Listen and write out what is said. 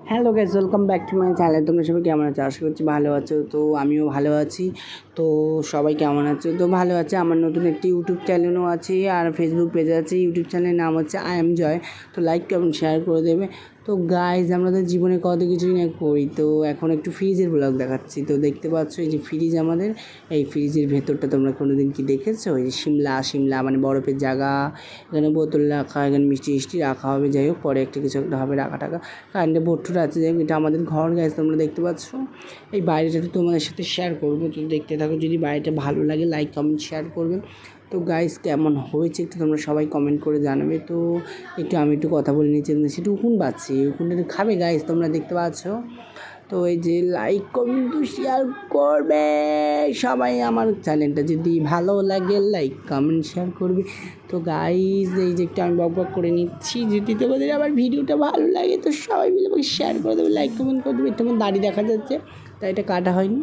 Hello guys, welcome back to my channel. তোমরা সবাই কেমন আছো? আশা করছি ভালো আছো। তো আমিও ভালো আছি। তো সবাই কেমন আছো? তো ভালো আছে। আমার নতুন একটি ইউটিউব চ্যানেলও আছে আর ফেসবুক পেজ আছে। ইউটিউব চ্যানেলের নাম হচ্ছে আই এম জয়। তো লাইক কমেন্ট শেয়ার করে দেবে। তো গাইজ, আমাদের জীবনে কত কিছুই না করি। তো এখন একটু ফ্রিজের ব্লগ দেখাচ্ছি। তো দেখতে পাচ্ছ এই যে ফ্রিজ আমাদের, এই ফ্রিজের ভেতরটা তোমরা কোনো দিন কি দেখেছো? এই যে শিমলা মানে বরফের জায়গা, এখানে বোতল রাখা, এখানে মিষ্টি রাখা হবে। যাই হোক, পরে একটা কিছু একটা হবে রাখা টাকা। কারেন্টে ভর্তুটা আছে। যাই হোক, এটা আমাদের ঘর গাইজ, তোমরা দেখতে পাচ্ছ। এই বাইরেটা একটু তোমাদের সাথে শেয়ার করবো। তো দেখতে থাকো, যদি বাড়িটা ভালো লাগে লাইক কমেন্ট শেয়ার করবে। তো গাইস, কেমন হয়েছে একটু তোমরা সবাই কমেন্ট করে জানাবে। তো আমি একটু কথা বলে নিচ্ছি। সেটা উকুন বাজছে, উকুনটা একটু খাবে গাইস, তোমরা দেখতে পাচ্ছ। তো এই যে লাইক কমেন্ট তো শেয়ার করবে সবাই। আমার চ্যানেলটা যদি ভালো লাগে লাইক কমেন্ট শেয়ার করবে। তো গাইজ, এই যে একটু আমি বক করে নিচ্ছি। যদি তোমাদের আবার ভিডিওটা ভালো লাগে তো সবাই মিলে আমাকে শেয়ার করে দেবে, লাইক কমেন্ট করে দেবে। একটু আমার দাড়ি দেখা যাচ্ছে, তাই এটা কাটা হয়নি।